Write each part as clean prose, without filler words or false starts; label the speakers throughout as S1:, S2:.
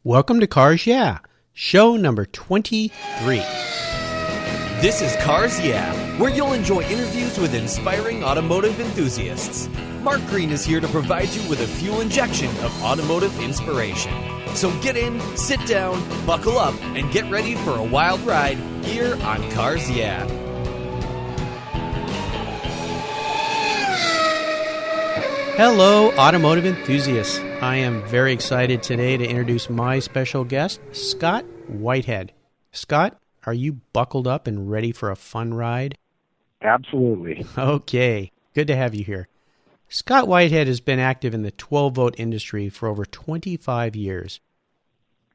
S1: Welcome to Cars Yeah, show number 23.
S2: This is Cars Yeah, where you'll enjoy interviews with inspiring automotive enthusiasts. Mark Green is here to provide you with a fuel injection of automotive inspiration. So get in, sit down, buckle up, and get ready for a wild ride here on Cars Yeah.
S1: Hello, automotive enthusiasts. I am very excited today to introduce my special guest, Scott Whitehead. Scott, are you buckled up and ready for a fun ride?
S3: Absolutely.
S1: Okay, good to have you here. Scott Whitehead has been active in the 12-volt industry for over 25 years.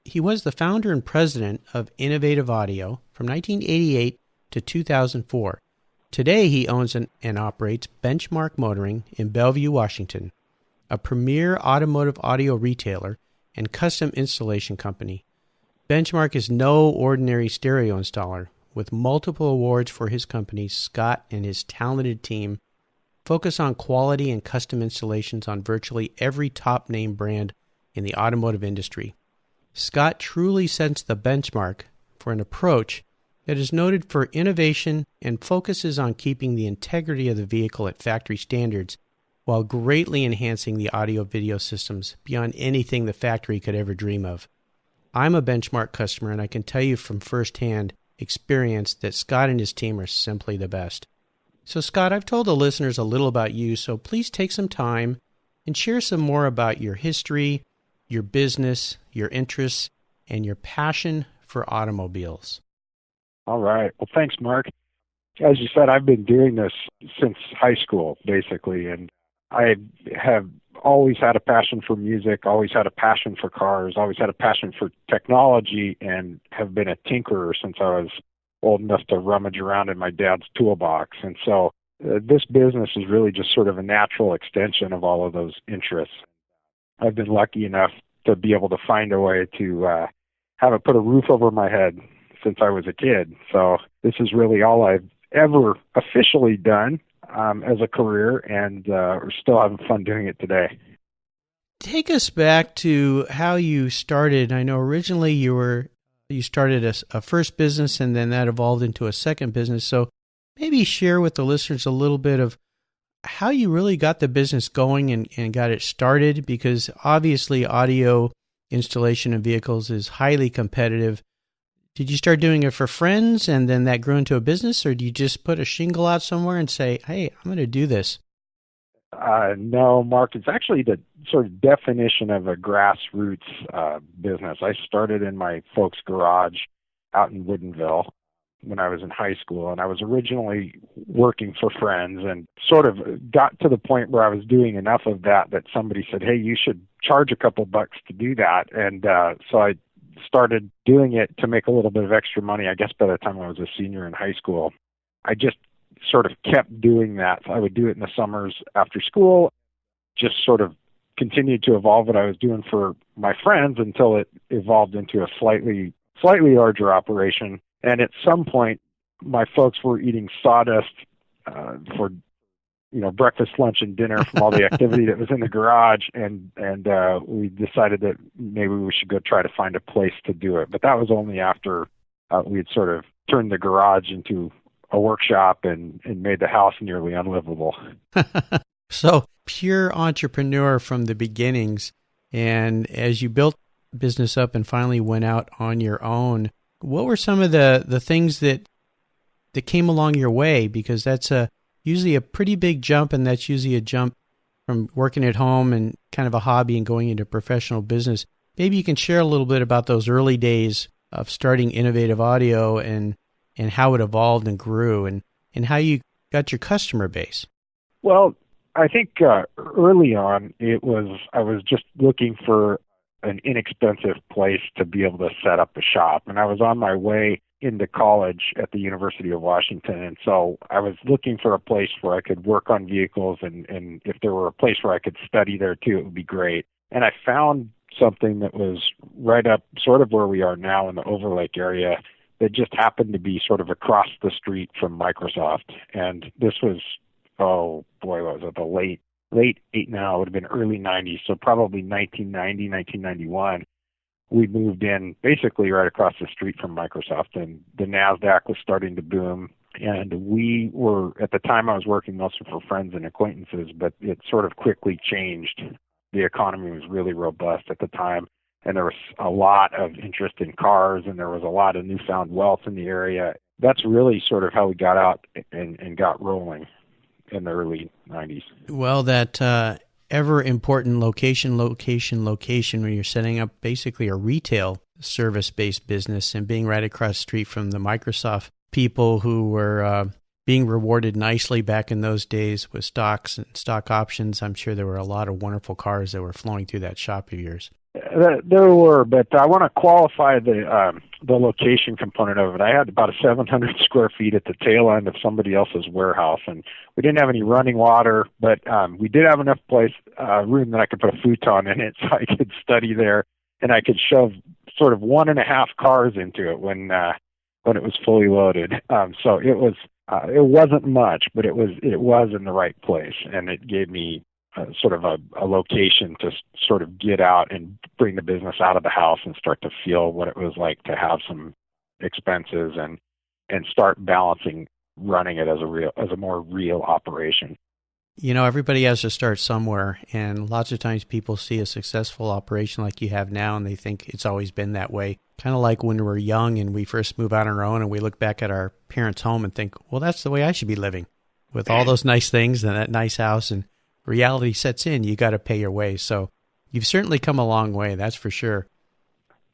S1: He was the founder and president of Innovative Audio from 1988 to 2004. Today, he owns and operates Benchmark Motoring in Bellevue, Washington, a premier automotive audio retailer and custom installation company. Benchmark is no ordinary stereo installer. With multiple awards for his company, Scott and his talented team focus on quality and custom installations on virtually every top-name brand in the automotive industry. Scott truly sets the benchmark for an approach that is noted for innovation and focuses on keeping the integrity of the vehicle at factory standards while greatly enhancing the audio-video systems beyond anything the factory could ever dream of. I'm a Benchmark customer, and I can tell you from firsthand experience that Scott and his team are simply the best. So, Scott, I've told the listeners a little about you, so please take some time and share some more about your history, your business, your interests, and your passion for automobiles.
S3: All right. Well, thanks, Mark. As you said, I've been doing this since high school, basically, and I have always had a passion for music, always had a passion for cars, always had a passion for technology, and have been a tinkerer since I was old enough to rummage around in my dad's toolbox. And so this business is really just sort of a natural extension of all of those interests. I've been lucky enough to be able to find a way to have it put a roof over my head since I was a kid. So this is really all I've ever officially done as a career, and we're still having fun doing it today.
S1: Take us back to how you started. I know originally you started a first business, and then that evolved into a second business. So maybe share with the listeners a little bit of how you really got the business going and got it started, because obviously audio installation in vehicles is highly competitive. Did you start doing it for friends and then that grew into a business, or do you just put a shingle out somewhere and say, hey, I'm going to do this?
S3: No, Mark, it's actually the sort of definition of a grassroots business. I started in my folks' garage out in Woodinville when I was in high school, and I was originally working for friends and sort of got to the point where I was doing enough of that somebody said, hey, you should charge a couple bucks to do that. And so I started doing it to make a little bit of extra money, I guess by the time I was a senior in high school. I just sort of kept doing that. I would do it in the summers after school, just sort of continued to evolve what I was doing for my friends until it evolved into a slightly larger operation. And at some point, my folks were eating sawdust for breakfast, lunch, and dinner from all the activity that was in the garage, and we decided that maybe we should go try to find a place to do it. But that was only after we had sort of turned the garage into a workshop and made the house nearly unlivable.
S1: So pure entrepreneur from the beginnings, and as you built business up and finally went out on your own, what were some of the things that came along your way? Because that's usually a pretty big jump, and that's usually a jump from working at home and kind of a hobby and going into professional business. Maybe you can share a little bit about those early days of starting Innovative Audio and how it evolved and grew and how you got your customer base.
S3: Well, I think early on I was just looking for an inexpensive place to be able to set up a shop. And I was on my way into college at the University of Washington. And so I was looking for a place where I could work on vehicles, and if there were a place where I could study there too, it would be great. And I found something that was right up sort of where we are now in the Overlake area that just happened to be sort of across the street from Microsoft. And this was, what was it, the late, now it would have been early 90s, so probably 1990, 1991, we moved in basically right across the street from Microsoft, and the NASDAQ was starting to boom. And we were, at the time I was working mostly for friends and acquaintances, but it sort of quickly changed. The economy was really robust at the time, and there was a lot of interest in cars, and there was a lot of newfound wealth in the area. That's really sort of how we got out and got rolling in the early 90s.
S1: Well, that ever important location when you're setting up basically a retail service-based business and being right across the street from the Microsoft people who were being rewarded nicely back in those days with stocks and stock options. I'm sure there were a lot of wonderful cars that were flowing through that shop of yours.
S3: There were, but I want to qualify the location component of it. I had about 700 square feet at the tail end of somebody else's warehouse, and we didn't have any running water, but we did have enough room that I could put a futon in it, so I could study there, and I could shove sort of 1.5 cars into it when it was fully loaded. So it wasn't much, but it was in the right place, and it gave me sort of a location to sort of get out and bring the business out of the house and start to feel what it was like to have some expenses and start balancing running it as a more real operation.
S1: You know, everybody has to start somewhere, and lots of times people see a successful operation like you have now, and they think it's always been that way. Kind of like when we're young and we first move out on our own and we look back at our parents' home and think, well, that's the way I should be living, with all those nice things and that nice house, and reality sets in. You got to pay your way. So you've certainly come a long way, that's for sure.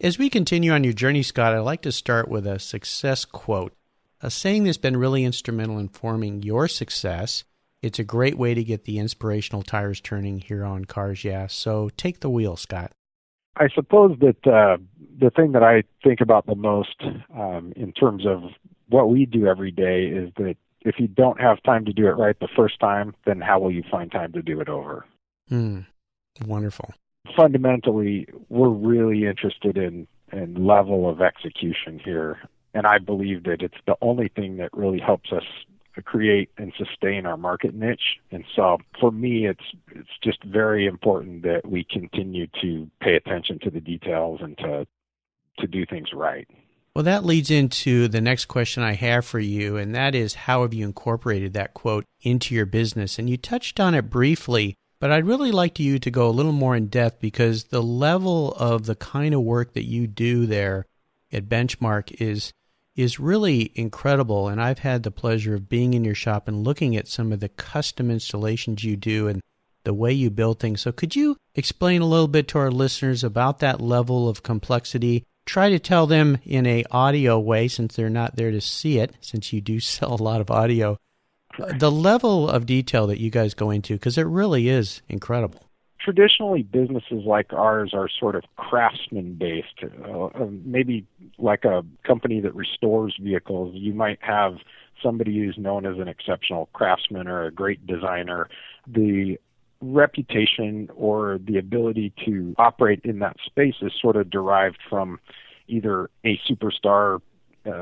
S1: As we continue on your journey, Scott, I'd like to start with a success quote, a saying that's been really instrumental in forming your success. It's a great way to get the inspirational tires turning here on Cars Yeah. So take the wheel, Scott.
S3: I suppose that the thing that I think about the most in terms of what we do every day is that if you don't have time to do it right the first time, then how will you find time to do it over?
S1: Wonderful.
S3: Fundamentally, we're really interested in level of execution here, and I believe that it's the only thing that really helps us create and sustain our market niche. And so for me, it's just very important that we continue to pay attention to the details and to do things right.
S1: Well, that leads into the next question I have for you, and that is, how have you incorporated that quote into your business? And you touched on it briefly, but I'd really like you to go a little more in depth, because the level of the kind of work that you do there at Benchmark is really incredible. And I've had the pleasure of being in your shop and looking at some of the custom installations you do and the way you build things. So could you explain a little bit to our listeners about that level of complexity? Try to tell them in an audio way, since they're not there to see it, since you do sell a lot of audio, the level of detail that you guys go into, because it really is incredible.
S3: Traditionally, businesses like ours are sort of craftsman-based. Maybe like a company that restores vehicles, you might have somebody who's known as an exceptional craftsman or a great designer. The reputation or the ability to operate in that space is sort of derived from either a superstar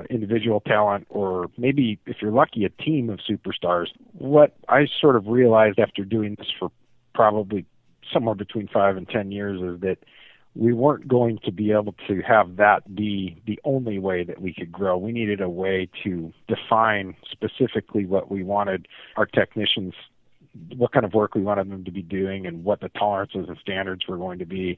S3: individual talent, or maybe, if you're lucky, a team of superstars. What I sort of realized after doing this for probably somewhere between 5 and 10 years is that we weren't going to be able to have that be the only way that we could grow. We needed a way to define specifically what we wanted our technicians, what kind of work we wanted them to be doing, and what the tolerances and standards were going to be.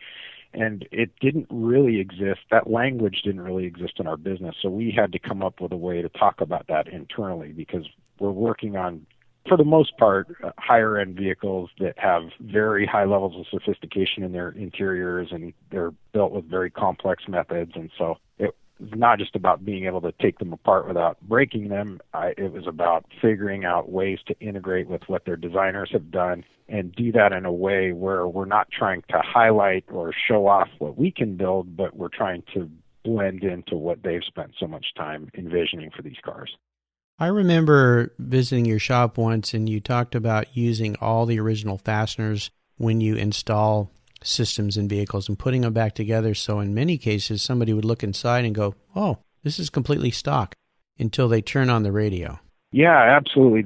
S3: And it didn't really exist. That language didn't really exist in our business. So we had to come up with a way to talk about that internally, because we're working on, for the most part, higher-end vehicles that have very high levels of sophistication in their interiors, and they're built with very complex methods. And so it was not just about being able to take them apart without breaking them. It was about figuring out ways to integrate with what their designers have done and do that in a way where we're not trying to highlight or show off what we can build, but we're trying to blend into what they've spent so much time envisioning for these cars.
S1: I remember visiting your shop once, and you talked about using all the original fasteners when you install systems in vehicles and putting them back together. So in many cases, somebody would look inside and go, oh, this is completely stock, until they turn on the radio.
S3: Yeah, absolutely.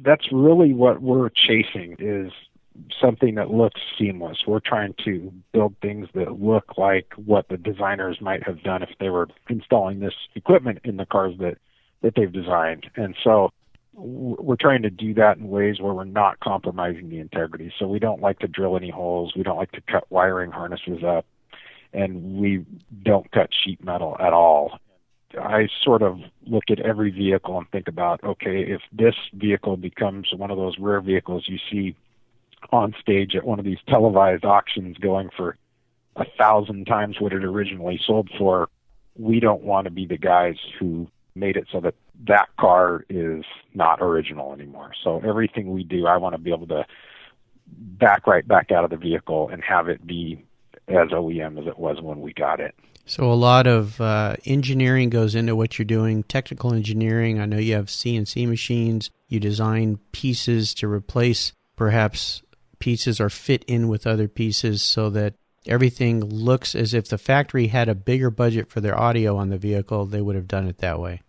S3: That's really what we're chasing, is something that looks seamless. We're trying to build things that look like what the designers might have done if they were installing this equipment in the cars that they've designed. And so we're trying to do that in ways where we're not compromising the integrity. So we don't like to drill any holes. We don't like to cut wiring harnesses up. And we don't cut sheet metal at all. I sort of look at every vehicle and think about, okay, if this vehicle becomes one of those rare vehicles you see on stage at one of these televised auctions going for 1,000 times what it originally sold for, we don't want to be the guys who made it so that that car is not original anymore. So everything we do, I want to be able to back right back out of the vehicle and have it be as OEM as it was when we got it.
S1: So a lot of engineering goes into what you're doing, technical engineering. I know you have CNC machines. You design pieces to replace perhaps pieces or fit in with other pieces so that everything looks as if the factory had a bigger budget for their audio on the vehicle. They would have done it that way.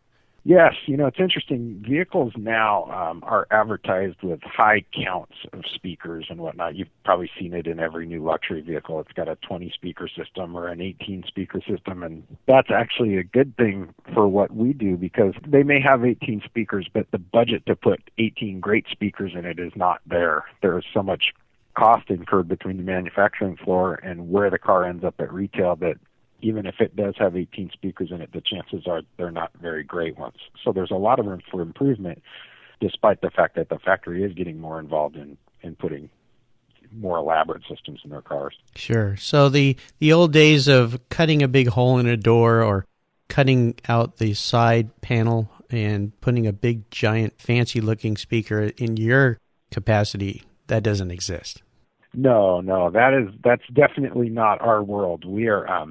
S3: Yes, it's interesting. Vehicles now are advertised with high counts of speakers and whatnot. You've probably seen it in every new luxury vehicle. It's got a 20-speaker system or an 18-speaker system, and that's actually a good thing for what we do because they may have 18 speakers, but the budget to put 18 great speakers in it is not there. There is so much cost incurred between the manufacturing floor and where the car ends up at retail that even if it does have 18 speakers in it, the chances are they're not very great ones. So there's a lot of room for improvement, despite the fact that the factory is getting more involved in putting more elaborate systems in their cars.
S1: Sure. So the old days of cutting a big hole in a door or cutting out the side panel and putting a big, giant, fancy-looking speaker in your capacity, that doesn't exist.
S3: No, that's definitely not our world. We are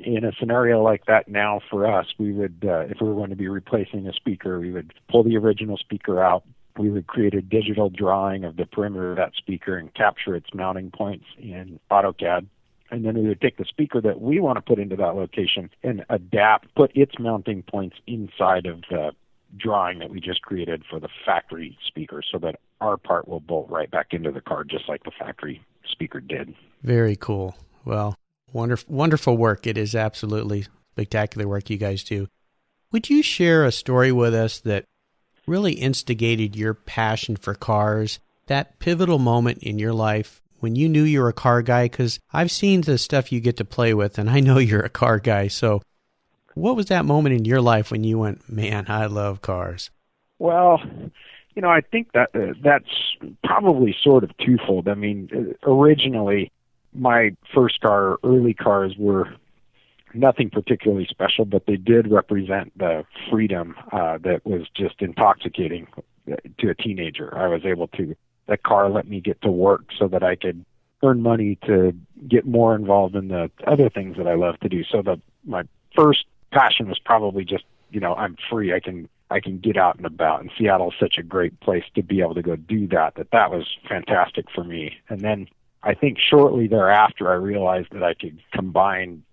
S3: in a scenario like that now for us, we would, if we were going to be replacing a speaker, we would pull the original speaker out. We would create a digital drawing of the perimeter of that speaker and capture its mounting points in AutoCAD. And then we would take the speaker that we want to put into that location and put its mounting points inside of the drawing that we just created for the factory speaker so that our part will bolt right back into the car just like the factory speaker did.
S1: Very cool. Well, wonderful work. It is absolutely spectacular work you guys do. Would you share a story with us that really instigated your passion for cars, that pivotal moment in your life when you knew you were a car guy? Because I've seen the stuff you get to play with, and I know you're a car guy. So what was that moment in your life when you went, man, I love cars?
S3: Well, I think that's probably sort of twofold. I mean, originally, my early cars were nothing particularly special, but they did represent the freedom that was just intoxicating to a teenager. The car let me get to work so that I could earn money to get more involved in the other things that I love to do. So my first passion was probably just, I'm free. I can get out and about, and Seattle's such a great place to be able to go do that was fantastic for me. And then I think shortly thereafter, I realized that I could combine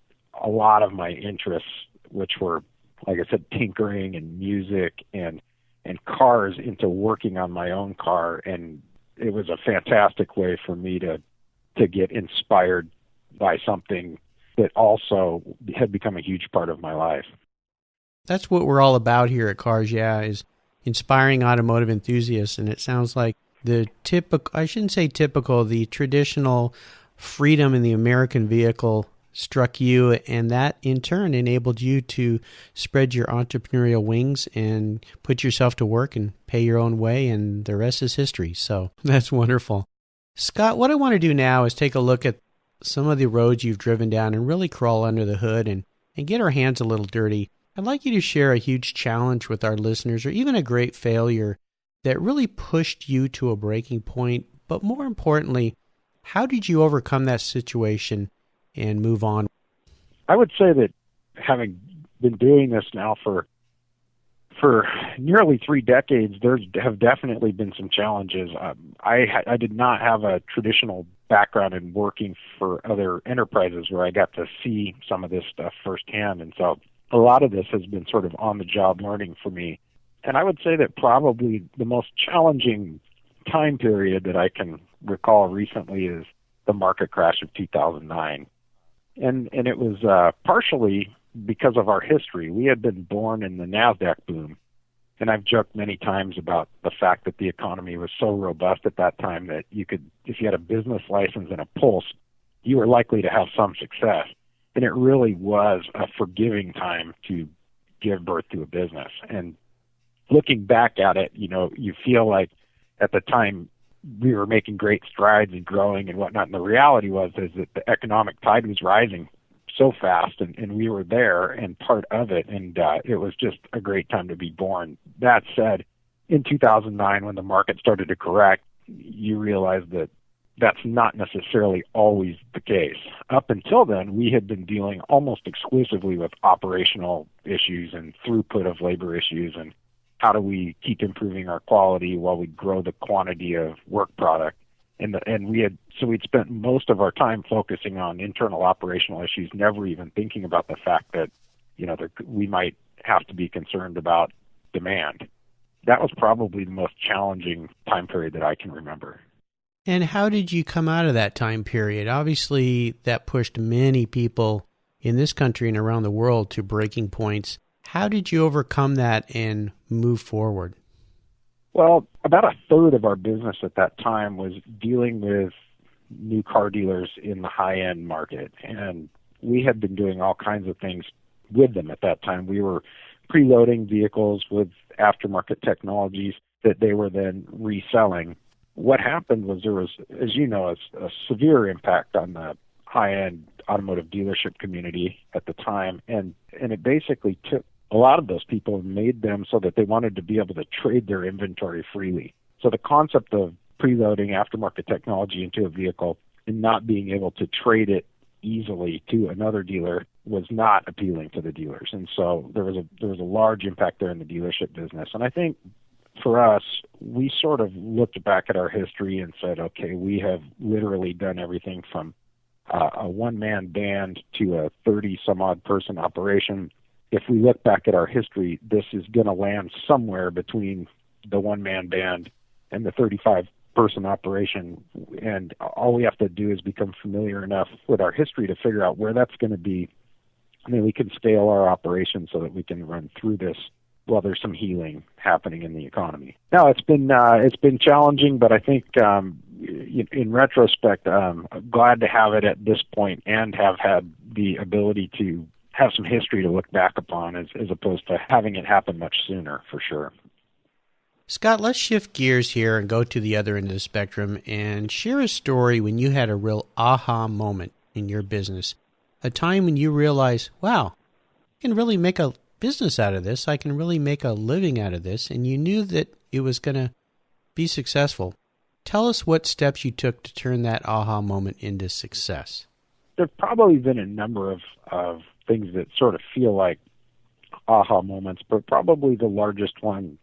S3: a lot of my interests, which were, like I said, tinkering and music and cars, into working on my own car. And it was a fantastic way for me to get inspired by something that also had become a huge part of my life.
S1: That's what we're all about here at Cars Yeah, is inspiring automotive enthusiasts. And it sounds like the traditional freedom in the American vehicle struck you, and that in turn enabled you to spread your entrepreneurial wings and put yourself to work and pay your own way, and the rest is history. So that's wonderful. Scott, what I want to do now is take a look at some of the roads you've driven down and really crawl under the hood and get our hands a little dirty. I'd like you to share a huge challenge with our listeners, or even a great failure that really pushed you to a breaking point. But more importantly, how did you overcome that situation and move on?
S3: I would say that having been doing this now for nearly 3 decades, there have definitely been some challenges. I did not have a traditional background in working for other enterprises where I got to see some of this stuff firsthand. And so a lot of this has been sort of on-the-job learning for me. And I would say that probably the most challenging time period that I can recall recently is the market crash of 2009. And it was partially because of our history. We had been born in the NASDAQ boom. And I've joked many times about the fact that the economy was so robust at that time that you could, if you had a business license and a pulse, you were likely to have some success. And it really was a forgiving time to give birth to a business. And looking back at it, you feel like at the time we were making great strides and growing and whatnot. And the reality is that the economic tide was rising so fast, and we were there and part of it, and it was just a great time to be born. That said, in 2009, when the market started to correct, you realize that that's not necessarily always the case. Up until then, we had been dealing almost exclusively with operational issues and throughput of labor issues, and how do we keep improving our quality while we grow the quantity of work product. We'd spent most of our time focusing on internal operational issues, never even thinking about the fact that, we might have to be concerned about demand. That was probably the most challenging time period that I can remember.
S1: And how did you come out of that time period? Obviously, that pushed many people in this country and around the world to breaking points. How did you overcome that and move forward?
S3: Well, about a third of our business at that time was dealing with new car dealers in the high-end market, and we had been doing all kinds of things with them at that time. We were preloading vehicles with aftermarket technologies that they were then reselling. What happened was there was, as you know, a severe impact on the high-end automotive dealership community at the time, and it basically took a lot of those people and made them so that they wanted to be able to trade their inventory freely. So the concept of preloading aftermarket technology into a vehicle and not being able to trade it easily to another dealer was not appealing to the dealers. And so there was a large impact there in the dealership business. And I think for us, we sort of looked back at our history and said, okay, we have literally done everything from a one-man band to a 30-some-odd person operation. If we look back at our history, this is going to land somewhere between the one-man band and the 35-person operation. And all we have to do is become familiar enough with our history to figure out where that's going to be. And then we can scale our operation so that we can run through this while there's some healing happening in the economy. Now, it's been challenging, but I think in retrospect, I'm glad to have it at this point and have had the ability to have some history to look back upon as opposed to having it happen much sooner, for sure.
S1: Scott, let's shift gears here and go to the other end of the spectrum and share a story when you had a real aha moment in your business, a time when you realized, wow, I can really make a business out of this. I can really make a living out of this. And you knew that it was going to be successful. Tell us what steps you took to turn that aha moment into success.
S3: There have probably been a number of things that sort of feel like aha moments, but probably the largest one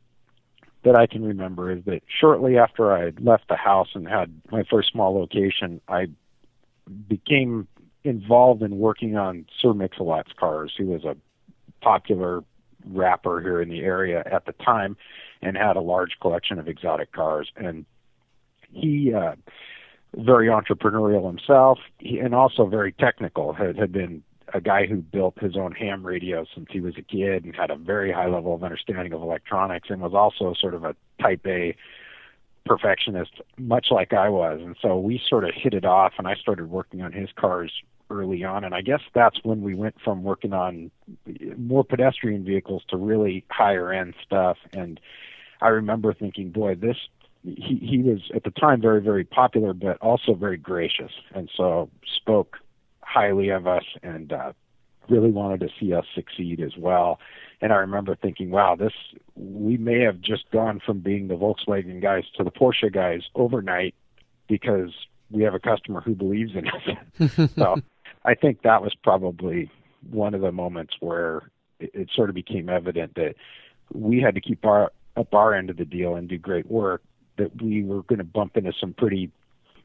S3: that I can remember is that shortly after I had left the house and had my first small location, I became involved in working on Sir Mix-a-Lot's cars, who was a popular rapper here in the area at the time and had a large collection of exotic cars. And he, very entrepreneurial himself, and also very technical, had been a guy who built his own ham radios since he was a kid and had a very high level of understanding of electronics, and was also sort of a type A perfectionist, much like I was. And so we sort of hit it off, and I started working on his cars early on. And I guess that's when we went from working on more pedestrian vehicles to really higher end stuff. And I remember thinking, boy, he was at the time very, very popular, but also very gracious. And so spoke highly of us and really wanted to see us succeed as well. And I remember thinking, wow, we may have just gone from being the Volkswagen guys to the Porsche guys overnight because we have a customer who believes in us. So I think that was probably one of the moments where it sort of became evident that we had to keep up our end of the deal and do great work, that we were going to bump into some pretty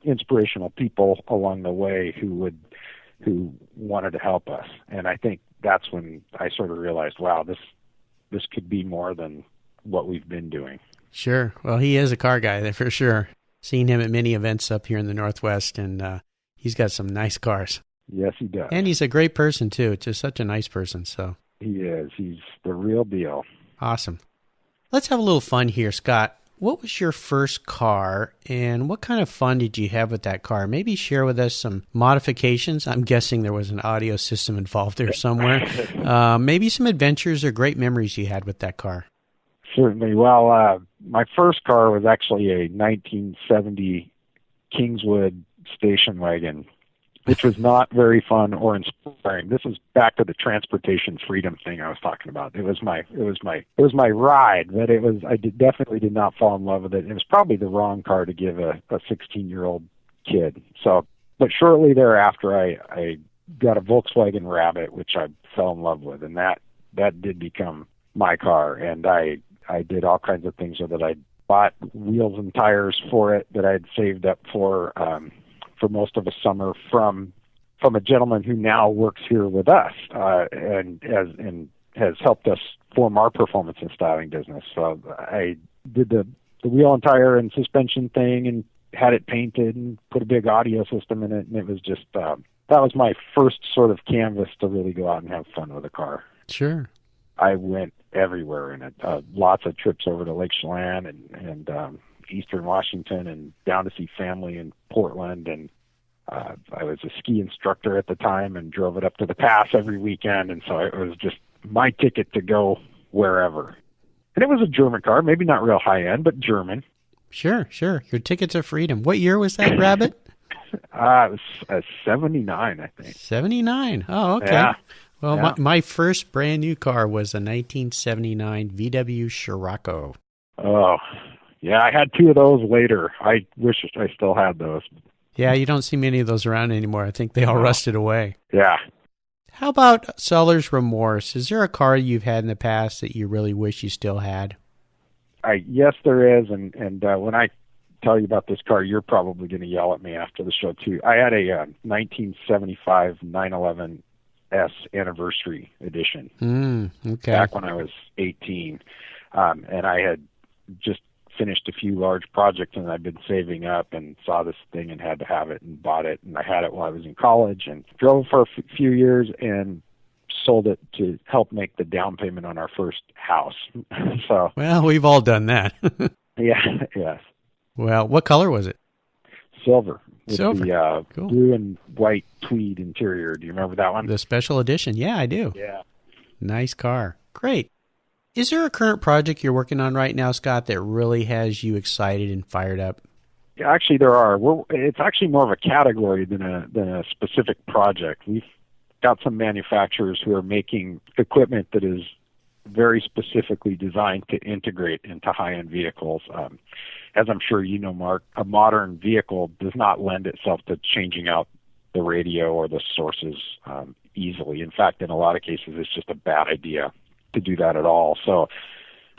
S3: inspirational people along the way who wanted to help us. And I think that's when I sort of realized, wow, this could be more than what we've been doing.
S1: Sure. Well, he is a car guy, for sure. Seen him at many events up here in the Northwest, and he's got some nice cars.
S3: Yes, he does.
S1: And he's a great person, too. Just such a nice person. So
S3: He is. He's the real deal.
S1: awesome. Let's have a little fun here, Scott. What was your first car, and what kind of fun did you have with that car? Maybe share with us some modifications. I'm guessing there was an audio system involved there somewhere. Maybe some adventures or great memories you had with that car.
S3: Certainly. Well, my first car was actually a 1970 Kingswood station wagon, which was not very fun or inspiring. This is back to the transportation freedom thing I was talking about. It was my ride, but I definitely did not fall in love with it. It was probably the wrong car to give a 16-year-old kid. So, but shortly thereafter, I got a Volkswagen Rabbit, which I fell in love with, and that did become my car. And I did all kinds of things with it. I bought wheels and tires for it that I had saved up for most of a summer from a gentleman who now works here with us and has helped us form our performance and styling business. So I did the wheel and tire and suspension thing and had it painted and put a big audio system in it, and it was just that was my first sort of canvas to really go out and have fun with a car.
S1: Sure.
S3: I went everywhere in it. Lots of trips over to Lake Chelan and Eastern Washington and down to see family in Portland. And I was a ski instructor at the time and drove it up to the pass every weekend. And so it was just my ticket to go wherever. And it was a German car, maybe not real high end, but German.
S1: Sure. Your ticket to freedom. What year was that, Rabbit?
S3: It was 79, I think.
S1: 79. Oh, okay.
S3: Yeah.
S1: Well,
S3: Yeah.
S1: my first brand new car was a 1979 VW Scirocco.
S3: Oh, yeah, I had two of those later. I wish I still had those.
S1: Yeah, you don't see many of those around anymore. I think they all rusted away.
S3: Yeah.
S1: How about seller's remorse? Is there a car you've had in the past that you really wish you still had?
S3: Yes, there is, and when I tell you about this car, you're probably going to yell at me after the show, too. I had a 1975 911 S anniversary edition
S1: Okay.
S3: back when I was 18. And I had just finished a few large projects and I'd been saving up and saw this thing and had to have it and bought it. And I had it while I was in college and drove for a few years and sold it to help make the down payment on our first house. So,
S1: Well, we've all done that.
S3: yeah, yes.
S1: Well, what color was it?
S3: Silver. With
S1: Silver.
S3: the
S1: Cool.
S3: blue and white tweed interior. Do you remember that one?
S1: The special edition. Yeah, I do.
S3: Yeah.
S1: Nice car. Great. Is there a current project you're working on right now, Scott, that really has you excited and fired up?
S3: Actually, there are. It's actually more of a category than a specific project. We've got some manufacturers who are making equipment that is very specifically designed to integrate into high-end vehicles. As I'm sure you know, Mark, a modern vehicle does not lend itself to changing out the radio or the sources easily. In fact, in a lot of cases, it's just a bad idea to do that at all. So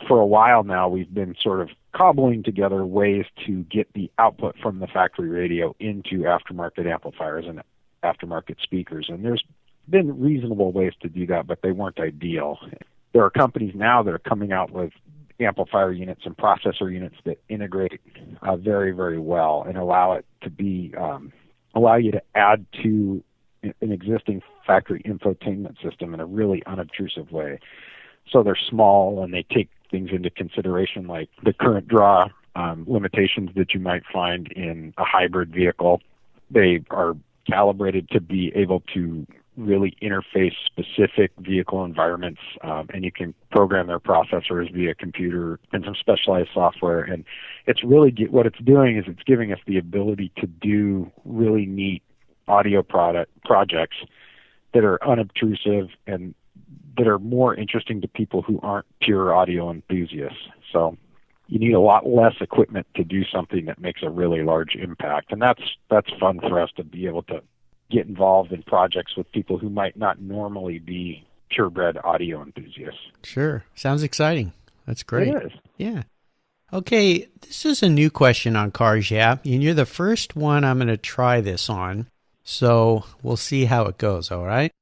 S3: for a while now, we've been sort of cobbling together ways to get the output from the factory radio into aftermarket amplifiers and aftermarket speakers. And there's been reasonable ways to do that, but they weren't ideal. There are companies now that are coming out with amplifier units and processor units that integrate very, very well and allow it to be allow you to add to an existing factory infotainment system in a really unobtrusive way. So they're small and they take things into consideration like the current draw limitations that you might find in a hybrid vehicle. They are calibrated to be able to really interface specific vehicle environments, and you can program their processors via computer and some specialized software. And it's really what it's doing is it's giving us the ability to do really neat audio projects that are unobtrusive and that are more interesting to people who aren't pure audio enthusiasts. So you need a lot less equipment to do something that makes a really large impact. And that's fun for us to be able to get involved in projects with people who might not normally be purebred audio enthusiasts.
S1: Sure. Sounds exciting. That's great.
S3: It is.
S1: Yeah. Okay, this is a new question on Cars Yeah, and you're the first one I'm going to try this on, so we'll see how it goes, all right?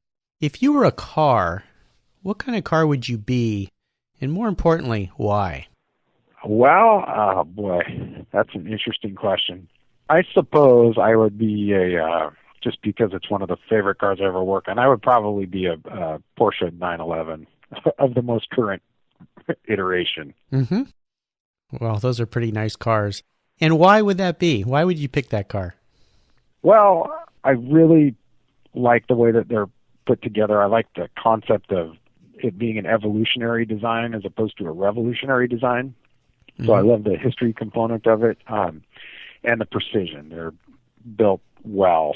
S1: If you were a car, what kind of car would you be, and more importantly, why?
S3: Well, oh boy, that's an interesting question. I suppose I would be just because it's one of the favorite cars I ever work on, I would probably be a Porsche 911 of the most current iteration.
S1: Mm-hmm. Well, those are pretty nice cars. And why would that be? Why would you pick that car?
S3: Well, I really like the way that they're put together. I like the concept of it being an evolutionary design as opposed to a revolutionary design. So I love the history component of it, and the precision. They're built well.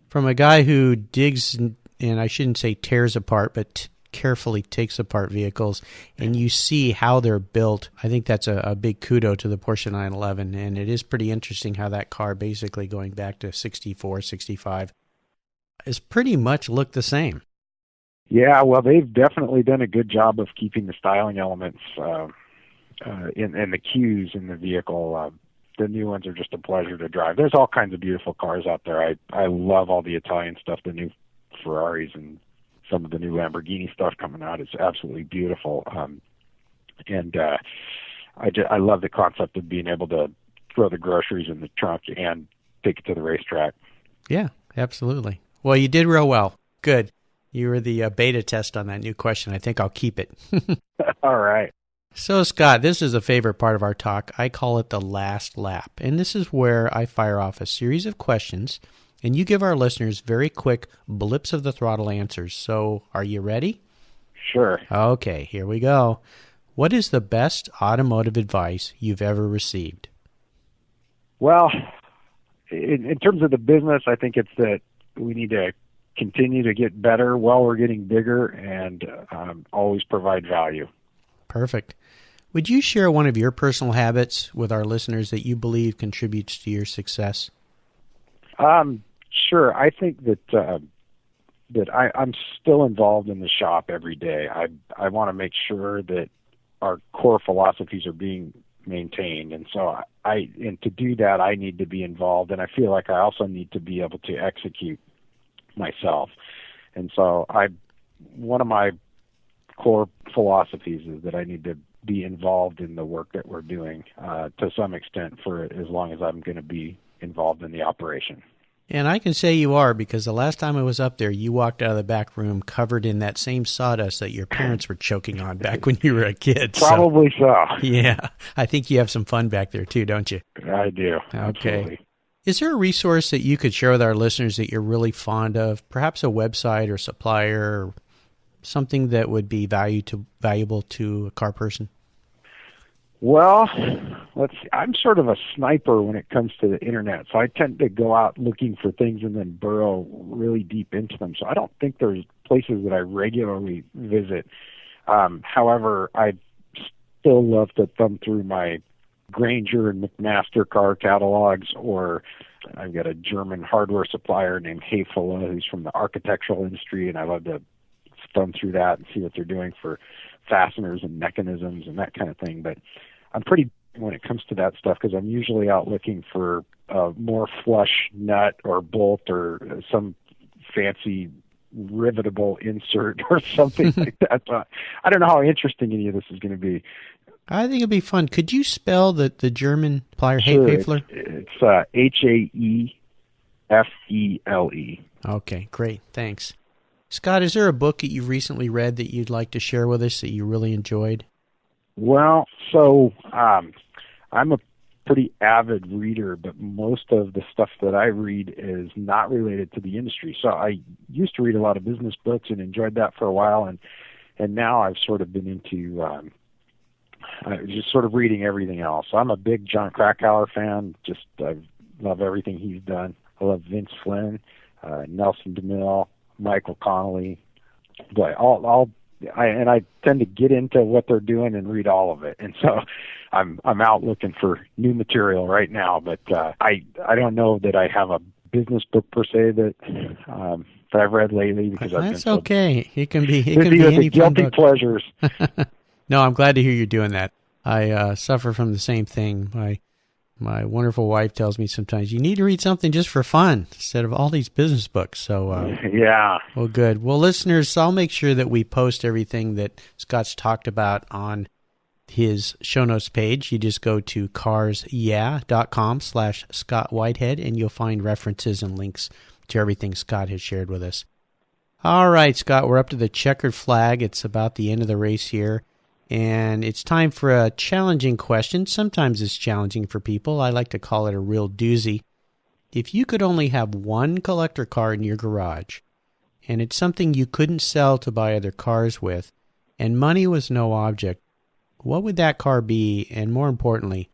S1: From a guy who digs, and I shouldn't say tears apart, but carefully takes apart vehicles, and you see how they're built, I think that's a big kudo to the Porsche 911, and it is pretty interesting how that car, basically going back to 64, 65, is pretty much look the same.
S3: Yeah, well, they've definitely done a good job of keeping the styling elements in the cues in the vehicle. The new ones are just a pleasure to drive. There's all kinds of beautiful cars out there. I love all the Italian stuff, the new Ferraris and some of the new Lamborghini stuff coming out. It's absolutely beautiful. I love the concept of being able to throw the groceries in the trunk and take it to the racetrack.
S1: Yeah, absolutely. Well, you did real well. Good. You were the beta test on that new question. I think I'll keep it.
S3: All right.
S1: So, Scott, this is a favorite part of our talk. I call it the last lap. And this is where I fire off a series of questions, and you give our listeners very quick blips of the throttle answers. So, are you ready?
S3: Sure.
S1: Okay, here we go. What is the best automotive advice you've ever received?
S3: Well, in terms of the business, I think it's that we need to continue to get better while we're getting bigger and always provide value.
S1: Perfect. Would you share one of your personal habits with our listeners that you believe contributes to your success?
S3: Sure. I think that I'm still involved in the shop every day. I want to make sure that our core philosophies are being maintained, and so to do that, I need to be involved, and I feel like I also need to be able to execute myself. And so one of my core philosophies is that I need to be involved in the work that we're doing to some extent for as long as I'm going to be involved in the operation.
S1: And I can say you are, because the last time I was up there, you walked out of the back room covered in that same sawdust that your parents were choking on back when you were a kid.
S3: Probably so.
S1: Yeah. I think you have some fun back there too, don't you?
S3: I do.
S1: Okay.
S3: Absolutely.
S1: Is there a resource that you could share with our listeners that you're really fond of? Perhaps a website or supplier or something that would be valuable to a car person?
S3: Well, let's see. I'm sort of a sniper when it comes to the internet, so I tend to go out looking for things and then burrow really deep into them. So I don't think there's places that I regularly visit. However, I still love to thumb through my Granger and McMaster car catalogs, or I've got a German hardware supplier named Hayfula who's from the architectural industry, and I love to thumb through that and see what they're doing for fasteners and mechanisms and that kind of thing. But I'm pretty when it comes to that stuff because I'm usually out looking for a more flush nut or bolt or some fancy rivetable insert or something like that. I don't know how interesting any of this is going to be.
S1: I think it'd be fun. Could you spell the German plier?
S3: Sure.
S1: Hayfler?
S3: It's Haefele.
S1: Okay, great. Thanks. Scott, is there a book that you've recently read that you'd like to share with us that you really enjoyed?
S3: Well, so I'm a pretty avid reader, but most of the stuff that I read is not related to the industry. So I used to read a lot of business books and enjoyed that for a while, and now I've sort of been into just sort of reading everything else. I'm a big John Krakauer fan. I love everything he's done. I love Vince Flynn, Nelson DeMille, Michael Connolly. Boy, I tend to get into what they're doing and read all of it. And so I'm out looking for new material right now, but I don't know that I have a business book per se that I've read lately because
S1: That's okay. It can be
S3: any guilty pleasures.
S1: No, I'm glad to hear you're doing that. I suffer from the same thing. My wonderful wife tells me sometimes, you need to read something just for fun instead of all these business books. So,
S3: yeah.
S1: Well, good. Well, listeners, I'll make sure that we post everything that Scott's talked about on his show notes page. You just go to carsyeah.com/Scott Whitehead, and you'll find references and links to everything Scott has shared with us. All right, Scott, we're up to the checkered flag. It's about the end of the race here, and it's time for a challenging question. Sometimes it's challenging for people. I like to call it a real doozy. If you could only have one collector car in your garage, and it's something you couldn't sell to buy other cars with, and money was no object, what would that car be? And more importantly,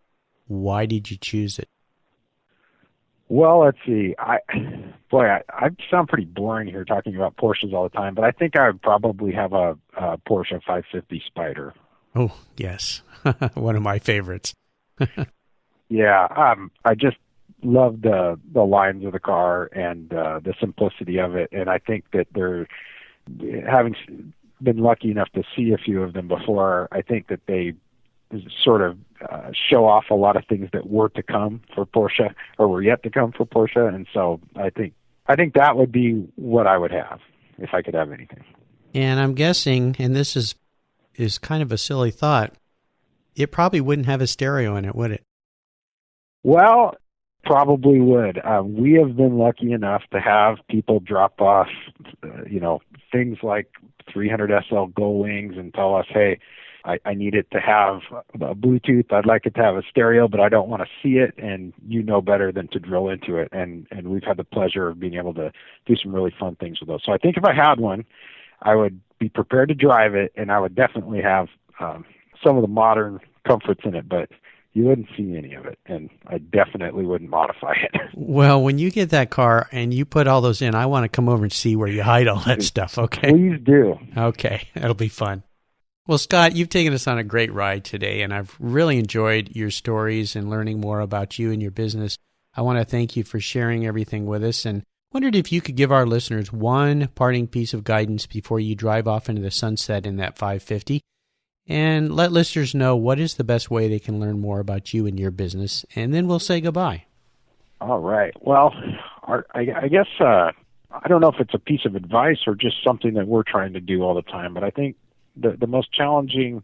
S1: why did you choose it?
S3: Well, let's see. I sound pretty boring here talking about Porsches all the time, but I think I would probably have a Porsche 550 Spider.
S1: Oh, yes. One of my favorites.
S3: Yeah, I just love the lines of the car and the simplicity of it, and I think that they're, having been lucky enough to see a few of them before, I think that they sort of show off a lot of things that were to come for Porsche, or were yet to come for Porsche, and so I think that would be what I would have if I could have anything.
S1: And I'm guessing, and this is kind of a silly thought, it probably wouldn't have a stereo in it, would it?
S3: Well, probably would. We have been lucky enough to have people drop off, things like 300 SL Gull Wings and tell us, hey, I need it to have a Bluetooth. I'd like it to have a stereo, but I don't want to see it, and you know better than to drill into it. And we've had the pleasure of being able to do some really fun things with those. So I think if I had one, I would be prepared to drive it, and I would definitely have some of the modern comforts in it, but you wouldn't see any of it, and I definitely wouldn't modify it.
S1: Well, when you get that car and you put all those in, I want to come over and see where you hide all that stuff, okay?
S3: Please do.
S1: Okay, that'll be fun. Well, Scott, you've taken us on a great ride today, and I've really enjoyed your stories and learning more about you and your business. I want to thank you for sharing everything with us, and wondered if you could give our listeners one parting piece of guidance before you drive off into the sunset in that 550, and let listeners know what is the best way they can learn more about you and your business, and then we'll say goodbye.
S3: All right. Well, I guess I don't know if it's a piece of advice or just something that we're trying to do all the time, but I think the most challenging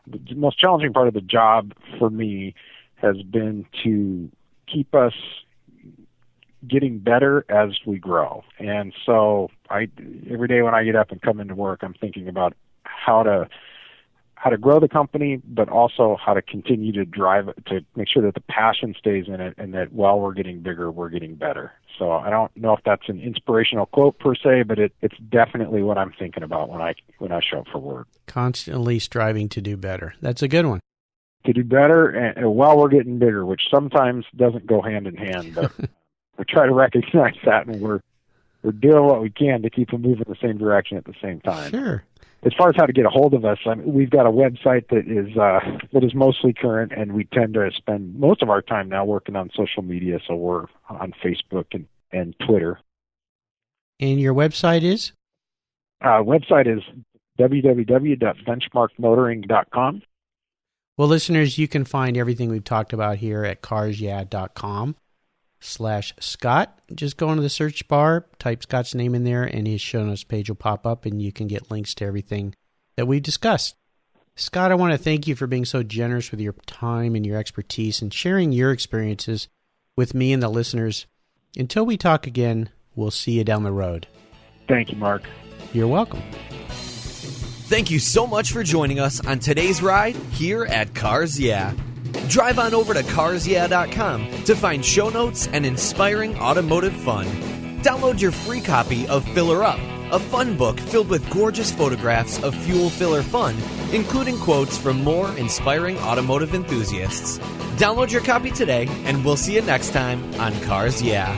S3: part of the job for me has been to keep us getting better as we grow. And so every day when I get up and come into work, I'm thinking about how to grow the company, but also how to continue to drive it, to make sure that the passion stays in it, and that while we're getting bigger, we're getting better. So I don't know if that's an inspirational quote per se, but it's definitely what I'm thinking about when I show up for work.
S1: Constantly striving to do better. That's a good one.
S3: To do better and while we're getting bigger, which sometimes doesn't go hand in hand, but we try to recognize that, and we're doing what we can to keep them moving in the same direction at the same time.
S1: Sure.
S3: As far as how to get a hold of us, we've got a website that is mostly current, and we tend to spend most of our time now working on social media, so we're on Facebook and Twitter.
S1: And your website is?
S3: Website is www.benchmarkmotoring.com.
S1: Well, listeners, you can find everything we've talked about here at carsyeah.com/Scott. Just go into the search bar, type Scott's name in there, and his show notes page will pop up, and you can get links to everything that we've discussed. Scott, I want to thank you for being so generous with your time and your expertise and sharing your experiences with me and the listeners. Until we talk again, we'll see you down the road.
S3: Thank you, Mark.
S1: You're welcome.
S2: Thank you so much for joining us on today's ride here at Cars Yeah. Drive on over to carsyeah.com to find show notes and inspiring automotive fun. Download your free copy of Filler Up, a fun book filled with gorgeous photographs of fuel filler fun, including quotes from more inspiring automotive enthusiasts. Download your copy today, and we'll see you next time on Cars Yeah.